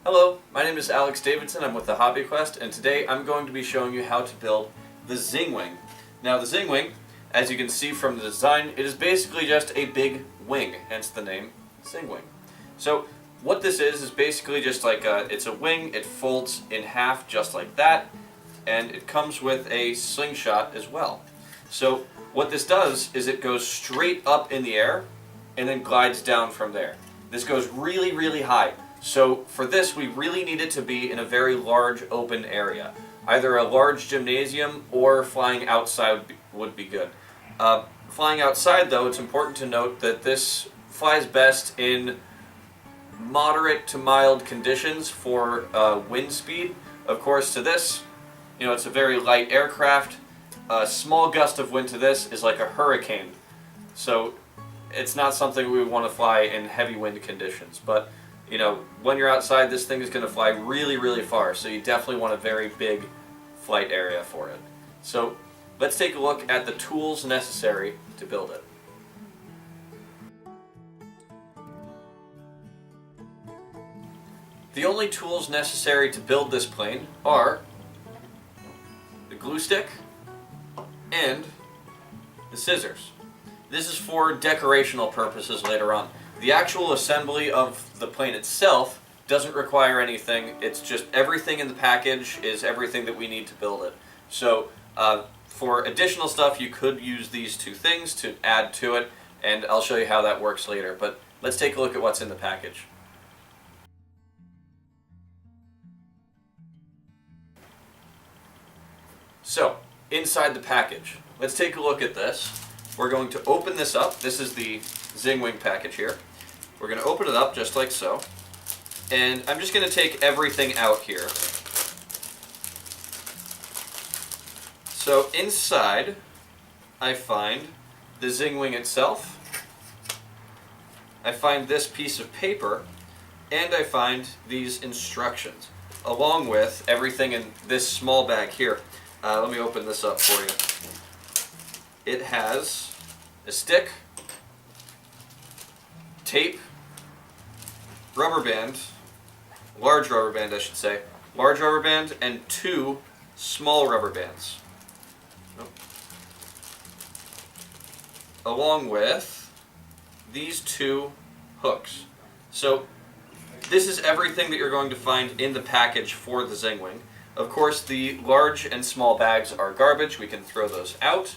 Hello, my name is Alex Davidson. I'm with the Hobby Quest, and today I'm going to be showing you how to build the ZingWing. Now the ZingWing, as you can see from the design, it is basically just a big wing, hence the name ZingWing. So what this is basically just like it's a wing. It folds in half just like that, and it comes with a slingshot as well. So what this does is it goes straight up in the air and then glides down from there. This goes really, really high. So for this, we really need it to be in a very large open area. Either a large gymnasium or flying outside would be good. Flying outside, though, it's important to note that this flies best in moderate to mild conditions for wind speed. Of course, to this, it's a very light aircraft. A small gust of wind to this is like a hurricane. So it's not something we would want to fly in heavy wind conditions. But when you're outside, this thing is going to fly really, really far, so you definitely want a very big flight area for it. So let's take a look at the tools necessary to build it. The only tools necessary to build this plane are the glue stick and the scissors. This is for decorational purposes later on. The actual assembly of the plane itself doesn't require anything. It's just everything in the package is everything that we need to build it. So for additional stuff, you could use these two things to add to it, and I'll show you how that works later. But let's take a look at what's in the package. So inside the package, let's take a look at this. We're going to open this up. This is the ZingWing package here. We're going to open it up just like so. And I'm just going to take everything out here. So inside, I find the ZingWing itself. I find this piece of paper. And I find these instructions, along with everything in this small bag here. Let me open this up for you. It has a stick, tape, rubber band, large rubber band I should say, large rubber band, and two small rubber bands. Along with these two hooks. So this is everything that you're going to find in the package for the ZingWing. Of course, the large and small bags are garbage. We can throw those out.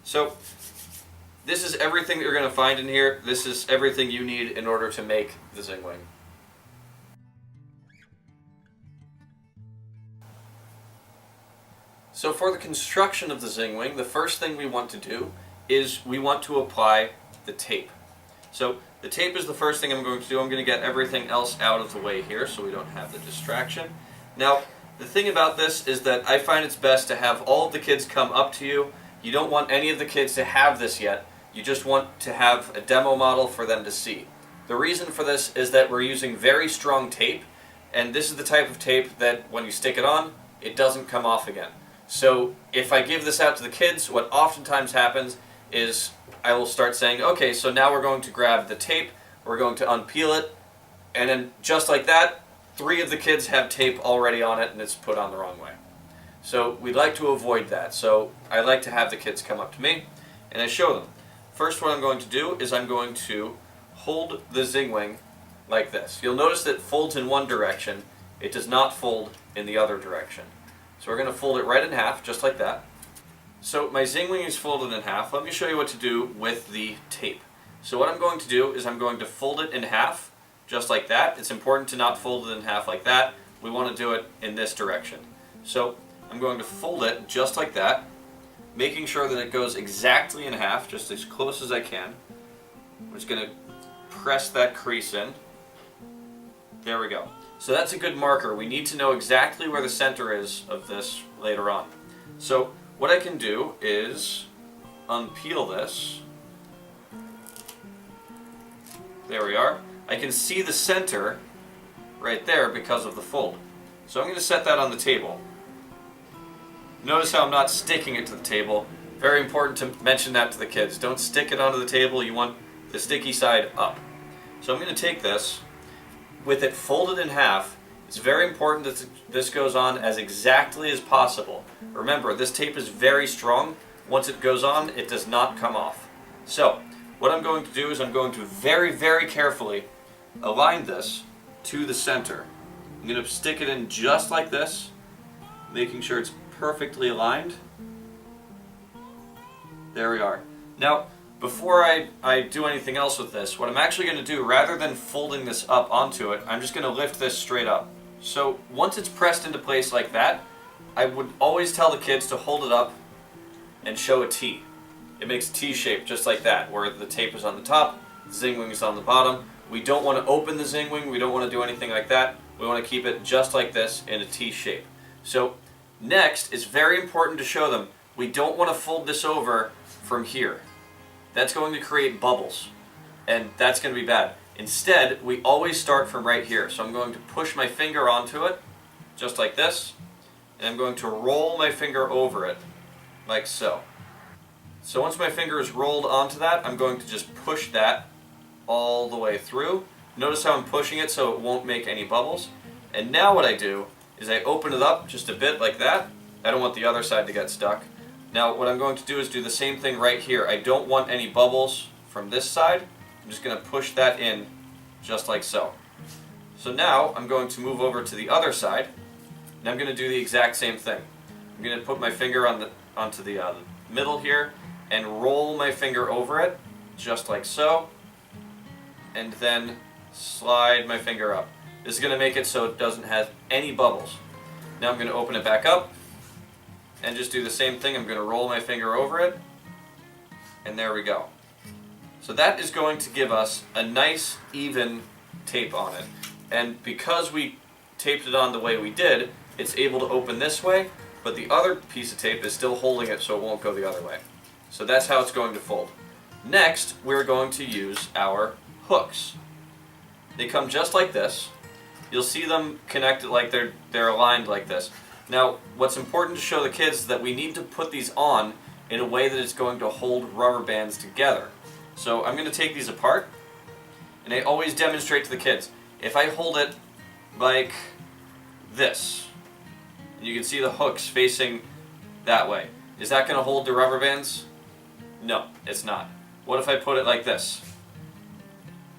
So this is everything that you're going to find in here. This is everything you need in order to make the ZingWing. So for the construction of the ZingWing, the first thing we want to do is we want to apply the tape. So the tape is the first thing I'm going to do. I'm going to get everything else out of the way here so we don't have the distraction. Now, the thing about this is that I find it's best to have all of the kids come up to you. You don't want any of the kids to have this yet. You just want to have a demo model for them to see. The reason for this is that we're using very strong tape, and this is the type of tape that when you stick it on, it doesn't come off again. So if I give this out to the kids, what oftentimes happens is I will start saying, okay, so now we're going to grab the tape, we're going to unpeel it, and then just like that, 3 of the kids have tape already on it and it's put on the wrong way. So we'd like to avoid that. So I like to have the kids come up to me and I show them. First, what I'm going to do is I'm going to hold the ZingWing like this. You'll notice that it folds in one direction. It does not fold in the other direction. So we're going to fold it right in half, just like that. So my ZingWing is folded in half. Let me show you what to do with the tape. So what I'm going to do is I'm going to fold it in half, just like that. It's important to not fold it in half like that. We want to do it in this direction. So I'm going to fold it just like that, making sure that it goes exactly in half, just as close as I can. I'm just going to press that crease in. There we go. So that's a good marker. We need to know exactly where the center is of this later on. So what I can do is unpeel this. There we are. I can see the center right there because of the fold. So I'm going to set that on the table. Notice how I'm not sticking it to the table. Very important to mention that to the kids. Don't stick it onto the table. You want the sticky side up. So I'm going to take this, with it folded in half, it's very important that this goes on as exactly as possible. Remember, this tape is very strong. Once it goes on, it does not come off. So, what I'm going to do is I'm going to very, very carefully align this to the center. I'm going to stick it in just like this, making sure it's perfectly aligned. There we are. Now, before I do anything else with this, what I'm actually going to do, rather than folding this up onto it, I'm just going to lift this straight up. So once it's pressed into place like that, I would always tell the kids to hold it up and show a T. It makes a T shape just like that, where the tape is on the top, the ZingWing is on the bottom. We don't want to open the ZingWing, we don't want to do anything like that. We want to keep it just like this in a T shape. So next, it's very important to show them we don't want to fold this over from here. That's going to create bubbles, and that's going to be bad. Instead, we always start from right here. So I'm going to push my finger onto it, just like this, and I'm going to roll my finger over it, like so. So once my finger is rolled onto that, I'm going to just push that all the way through. Notice how I'm pushing it so it won't make any bubbles. And now what I do is I open it up just a bit like that. I don't want the other side to get stuck. Now what I'm going to do is do the same thing right here. I don't want any bubbles from this side. I'm just going to push that in just like so. So now I'm going to move over to the other side, and I'm going to do the exact same thing. I'm going to put my finger onto the middle here and roll my finger over it just like so, and then slide my finger up. This is going to make it so it doesn't have any bubbles. Now I'm going to open it back up and just do the same thing. I'm going to roll my finger over it, and there we go. So that is going to give us a nice even tape on it. And because we taped it on the way we did, it's able to open this way, but the other piece of tape is still holding it so it won't go the other way. So that's how it's going to fold. Next, we're going to use our hooks. They come just like this. You'll see them connected like they're aligned like this. Now, what's important to show the kids is that we need to put these on in a way that it's going to hold rubber bands together. So I'm going to take these apart, and I always demonstrate to the kids. If I hold it like this, and you can see the hooks facing that way, is that going to hold the rubber bands? No, it's not. What if I put it like this?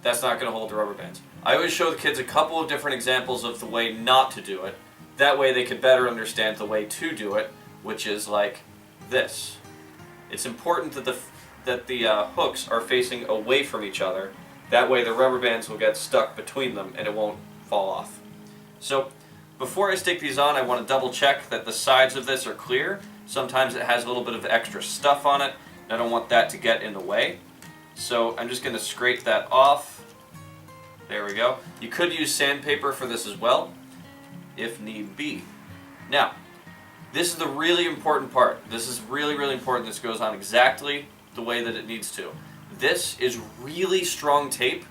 That's not going to hold the rubber bands. I always show the kids a couple of different examples of the way not to do it. That way they can better understand the way to do it, which is like this. It's important that the hooks are facing away from each other. That way the rubber bands will get stuck between them and it won't fall off. So before I stick these on, I want to double check that the sides of this are clear. Sometimes it has a little bit of extra stuff on it, and I don't want that to get in the way. So I'm just going to scrape that off. There we go. You could use sandpaper for this as well, if need be. Now, this is the really important part. This is really, really important. This goes on exactly the way that it needs to. This is really strong tape.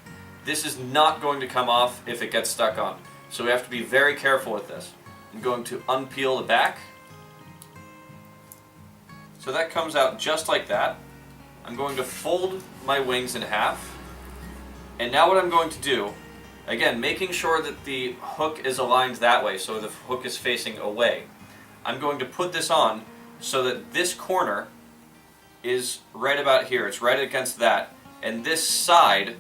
This is not going to come off if it gets stuck on. So we have to be very careful with this. I'm going to unpeel the back. So that comes out just like that. I'm going to fold my wings in half. And now what I'm going to do, again, making sure that the hook is aligned that way, so the hook is facing away. I'm going to put this on so that this corner is right about here. It's right against that. And this side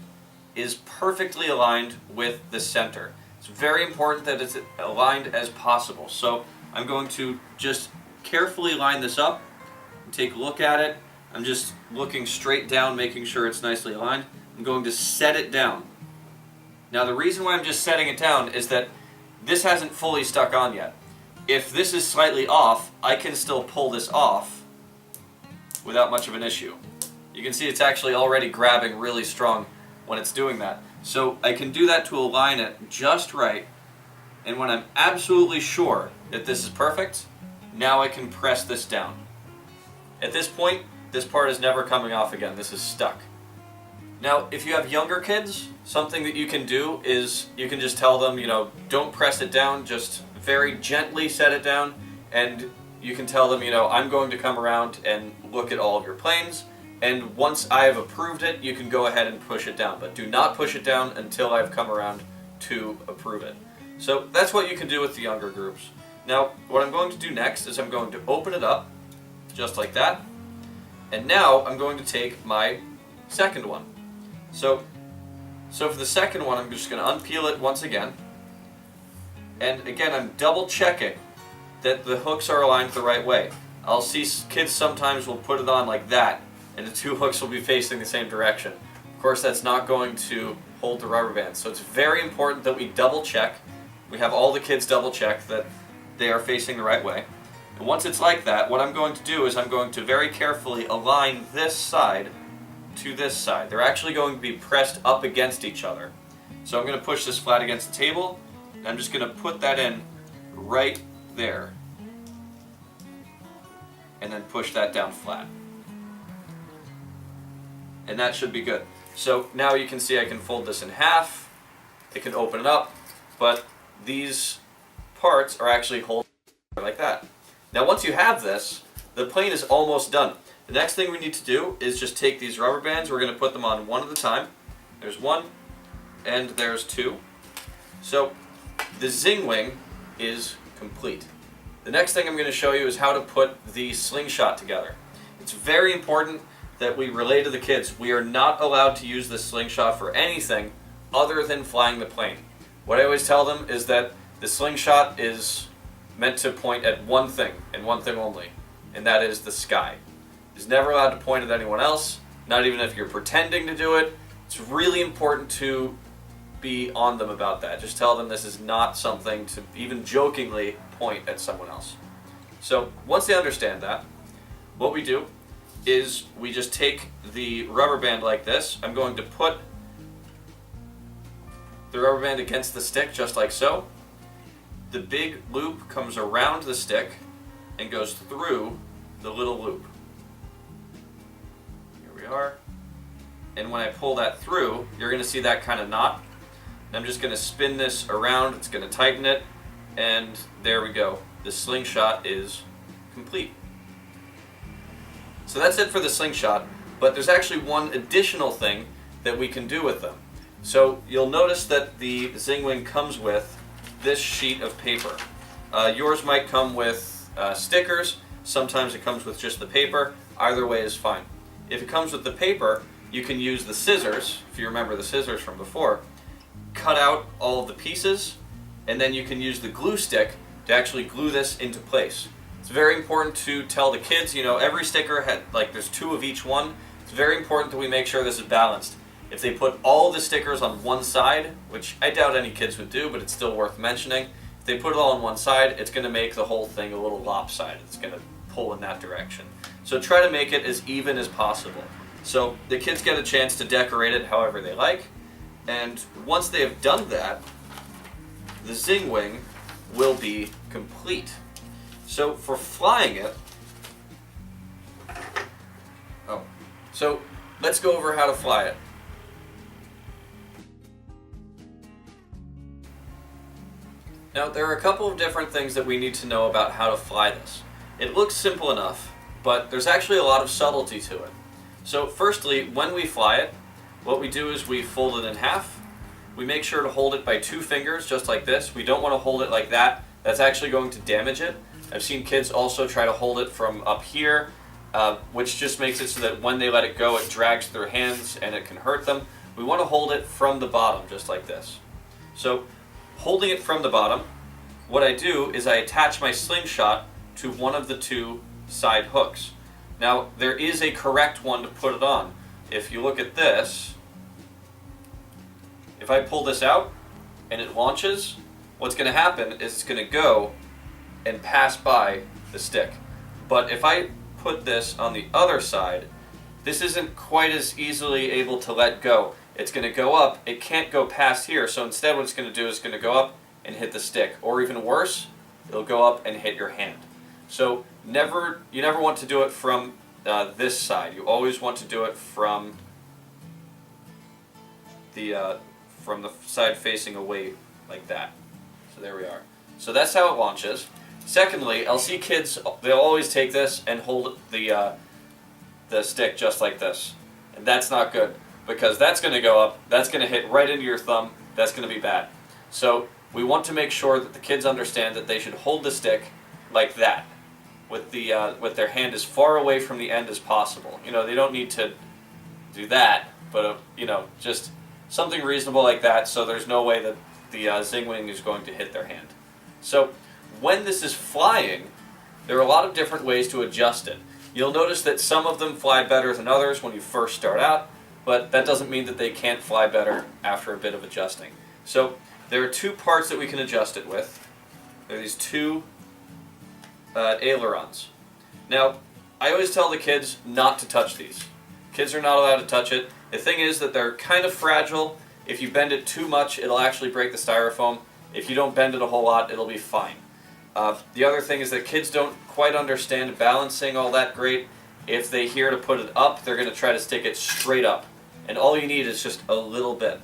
is perfectly aligned with the center. It's very important that it's aligned as possible. So I'm going to just carefully line this up, take a look at it. I'm just looking straight down, making sure it's nicely aligned. I'm going to set it down. Now the reason why I'm just setting it down is that this hasn't fully stuck on yet. If this is slightly off, I can still pull this off without much of an issue. You can see it's actually already grabbing really strong when it's doing that. So I can do that to align it just right, and when I'm absolutely sure that this is perfect, now I can press this down. At this point, this part is never coming off again. This is stuck. Now, if you have younger kids, something that you can do is you can just tell them, don't press it down, just very gently set it down, and you can tell them, I'm going to come around and look at all of your planes, and once I have approved it, you can go ahead and push it down. But do not push it down until I've come around to approve it. So that's what you can do with the younger groups. Now, what I'm going to do next is I'm going to open it up, just like that. And now I'm going to take my second one. So for the second one, I'm just going to unpeel it once again. And again, I'm double checking that the hooks are aligned the right way. I'll see kids sometimes will put it on like that, and the two hooks will be facing the same direction. Of course, that's not going to hold the rubber band. So it's very important that we double check. We have all the kids double check that they are facing the right way. And once it's like that, what I'm going to do is I'm going to very carefully align this side to this side. They're actually going to be pressed up against each other. So I'm going to push this flat against the table, and I'm just going to put that in right there. And then push that down flat. And that should be good. So now you can see I can fold this in half, it can open it up, but these parts are actually holding like that. Now once you have this, the plane is almost done. The next thing we need to do is just take these rubber bands, we're going to put them on one at a time. There's one, and there's two. So the ZingWing is complete. The next thing I'm going to show you is how to put the slingshot together. It's very important that we relay to the kids. We are not allowed to use this slingshot for anything other than flying the plane. What I always tell them is that the slingshot is meant to point at one thing, and one thing only, and that is the sky. It's never allowed to point at anyone else, not even if you're pretending to do it. It's really important to be on them about that. Just tell them this is not something to even jokingly point at someone else. So once they understand that, what we do is we just take the rubber band like this. I'm going to put the rubber band against the stick just like so. The big loop comes around the stick and goes through the little loop. Here we are. And when I pull that through, you're going to see that kind of knot. And I'm just going to spin this around, it's going to tighten it, and there we go. The slingshot is complete. So that's it for the slingshot, but there's actually one additional thing that we can do with them. So you'll notice that the ZingWing comes with this sheet of paper. Yours might come with stickers, sometimes it comes with just the paper. Either way is fine. If it comes with the paper, you can use the scissors, if you remember the scissors from before, cut out all of the pieces, and then you can use the glue stick to actually glue this into place. It's very important to tell the kids, you know, every sticker had, like, there's two of each one. It's very important that we make sure this is balanced. If they put all the stickers on one side, which I doubt any kids would do, but it's still worth mentioning, if they put it all on one side, it's going to make the whole thing a little lopsided. It's going to pull in that direction. So try to make it as even as possible. So the kids get a chance to decorate it however they like, and once they have done that, the ZingWing will be complete. So for flying it, so let's go over how to fly it. Now there are a couple of different things that we need to know about how to fly this. It looks simple enough, but there's actually a lot of subtlety to it. So firstly, when we fly it, what we do is we fold it in half. We make sure to hold it by 2 fingers, just like this. We don't want to hold it like that. That's actually going to damage it. I've seen kids also try to hold it from up here, which just makes it so that when they let it go, it drags their hands and it can hurt them. We want to hold it from the bottom, just like this. So, holding it from the bottom, what I do is I attach my slingshot to one of the 2 side hooks. Now, there is a correct one to put it on. If you look at this, if I pull this out and it launches, what's going to happen is it's going to go and pass by the stick. But if I put this on the other side, this isn't quite as easily able to let go. It's going to go up, it can't go past here, so instead what it's going to do is going to go up and hit the stick. Or even worse, it'll go up and hit your hand. So you never want to do it from this side. You always want to do it from the side facing away like that. So there we are. So that's how it launches. Secondly, I'll see kids, they'll always take this and hold the stick just like this. And that's not good, because that's going to go up, that's going to hit right into your thumb, that's going to be bad. So we want to make sure that the kids understand that they should hold the stick like that, with their hand as far away from the end as possible. You know, they don't need to do that, but you know, just something reasonable like that, so there's no way that the ZingWing is going to hit their hand. So when this is flying, there are a lot of different ways to adjust it. You'll notice that some of them fly better than others when you first start out, but that doesn't mean that they can't fly better after a bit of adjusting. So there are two parts that we can adjust it with. There are these two ailerons. Now, I always tell the kids not to touch these. Kids are not allowed to touch it. The thing is that they're kind of fragile. If you bend it too much, it'll actually break the styrofoam. If you don't bend it a whole lot, it'll be fine. The other thing is that kids don't quite understand balancing all that great. If they hear to put it up, they're going to try to stick it straight up. And all you need is just a little bit.